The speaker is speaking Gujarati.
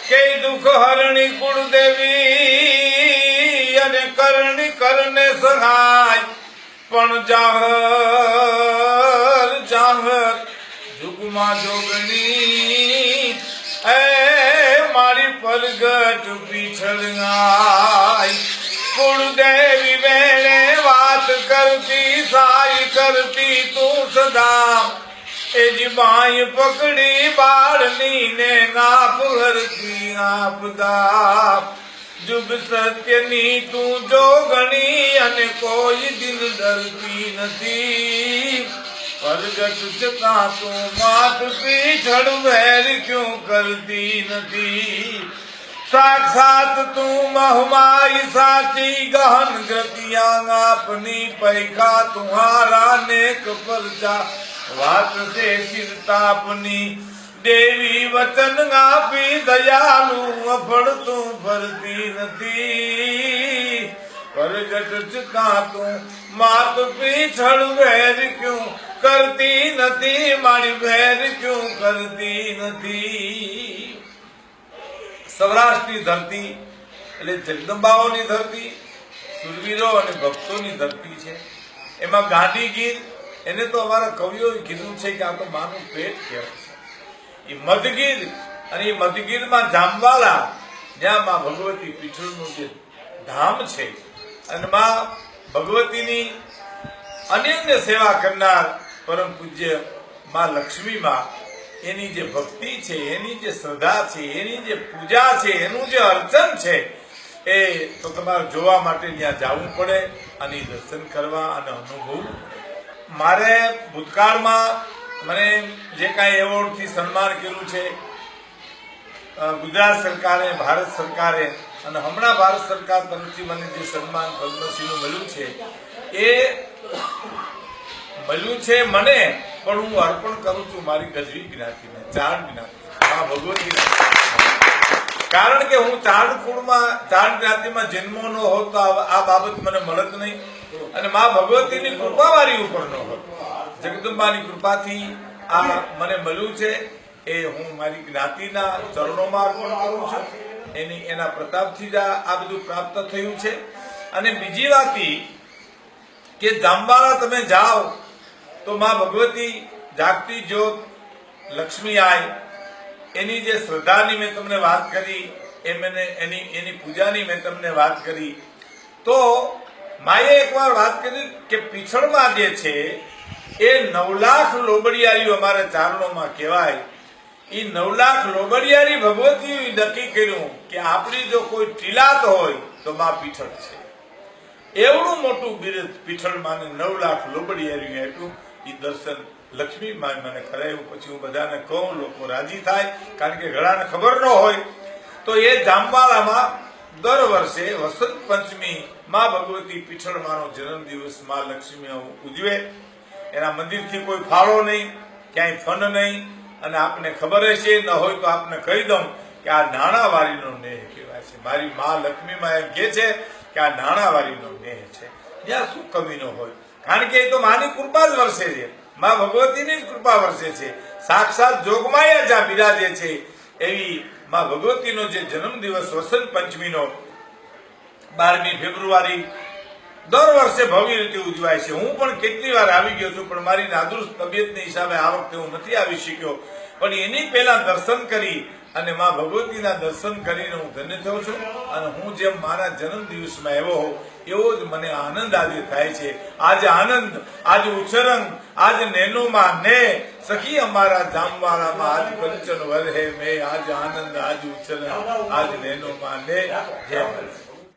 કે દુઃખ હરણી કુળદેવી અને કરણી કરને સહાય પણ જાહર જાહર જુગમાં જોગણી એ મારી પલગટ પીછળાય કુળદેવી વેળે વાત કરતી સાઈ કરતી તું સદા એ જી બાઈ પકડી બાળની ને નાપ હરતી આપદા જુગ સત્યની તું જોગણી અને કોઈ દિન ડરતી નથી પ્રગટ છતાં તું માત પીછળ વેર ક્यों કરતી નથી साक्षात तू महमाई साची गहन गतियां अपनी पैखा तुम्हारा नेक परचा वात से सिरतापनी देवी वचन आपी दयालु अफड़ तू भरती नथी प्रगट छता तू मात पीछड़ वेर क्यों करती नथी मारी वेर क्यों करती नथी। સૌરાષ્ટ્રની ધરતી એટલે જગદંબાઓની ધરતી, સુરવીરો અને ભક્તોની ધરતી છે. એમાં ગાંધીગીર એને તો અમારા કવિઓએ કીધું છે કે આ તો માનું પેટ કહેવાય છે. એ મધગીર અને એ મધગીરમાં જામવાલા જ્યાં માં ભગવતી પીઠળનું જે ધામ છે અને માં ભગવતીની અનન્ય સેવા કરનાર પરમ પૂજ્ય માં લક્ષ્મીમાં એની જે ભક્તિ છે, એની જે શ્રદ્ધા છે, એની જે પૂજા છે, એનું જે અર્ચન છે એ તો તમારે જોવા માટે ત્યાં જવું પડે અને દર્શન કરવા અને અનુભવ. મારે ભૂતકાળમાં મને જે કાંઈ એવોર્ડથી સન્માન કર્યું છે ગુજરાત સરકારે, ભારત સરકારે અને હમણાં ભારત સરકાર તરફથી મને જે સન્માન પદ્મશ્રીનું મળ્યું છે એ મળ્યું છે મને, પણ હું અર્પણ કરું છું મારી ગજવી જ્ઞાતિને, ચાર જ્ઞાતિ, આ ભગવતી. કારણ કે હું ચાર કુળમાં, ચાર જ્ઞાતિમાં જન્મો ન હોત તો આ બાબત મને મળત નહીં અને મા ભગવતીની કૃપા મારી ઉપર ન હોત. જગદંબાની કૃપાથી આ મને મળ્યું છે એ હું મારી જ્ઞાતિના ચરણોમાં અર્પણ કરું છું. એના પ્રતાપથી જ આ બધું પ્રાપ્ત થયું છે. અને બીજી વાત કે જામવાળા તમે જાઓ તો માં ભગવતી જાગતી જ્યોત લક્ષ્મી આય એની જે શ્રદ્ધાની મેં તમને વાત કરી, એની પૂજાની મેં તમને વાત કરી, તો માએ એકવાર વાત કરી કે પીછળમાં જે છે એ 9 લાખ લોબડિયારીઓ અમારે ચારણોમાં કહેવાય. એ 9 લાખ લોબડિયારી ભગવતી નક્કી કર્યું કે આપણી જો કોઈ ટીલાત હોય તો માં પીછળ છે. એવડું મોટું બિરુદ પીછળમાં 9 લાખ લોબડિયારીઓ આપ્યું. એ દર્શન લક્ષ્મી માં મને કરાયું. પછી હું બધાને કહું, લોકો રાજી થાય, કારણ કે ઘણાને ખબર ન હોય. તો એ જામવાલામાં દર વર્ષે વસંત પંચમી માં ભગવતી પીછળમાંનો જન્મદિવસ માં લક્ષ્મી ઉજવે. એના મંદિરથી કોઈ ફાળો નહીં, ક્યાંય ફંડ નહીં. અને આપને ખબર હશે, ન હોય તો આપને કહી દઉં કે આ નાણાવારીનો નેહ કહેવાય છે. મારી માં લક્ષ્મીમાં એમ કહે છે કે આ નાણાવારીનો નેહ છે. જ્યાં શું કમી ન હોય, કારણ કે એ તો માની કૃપા જ વરસે છે, માં ભગવતીની જ કૃપા વરસે છે. સાક્ષાત જોગમાયા જ્યાં બિરાજે છે એવી માં ભગવતીનો જે જન્મદિવસ વસંત પંચમીનો 12મી ફેબ્રુઆરી દર વર્ષે ભવ્ય રીતે ઉજવાય છે. હું પણ કેટલી વાર આવી ગયો છું, પણ મારી નાદુરસ્ત તબિયતની હિસાબે આ વખતે હું નથી આવી શક્યો. પણ એની પહેલા દર્શન કરી અને માં ભગવતીના દર્શન કરીને હું ધન્ય થયો છું. અને હું જેમ મારા જન્મદિવસમાં આવ્યો હોઉં એવો જ મને આનંદ આજે થાય છે. આજ આનંદ, આજ ઉછરંગ, આજ નેનુમાં ને સખી અમારા જામવાળામાં આજ કંચન વરહે મેં, આજ આનંદ, આજ ઉછરંગ, આજ નેનુમાં ને. જય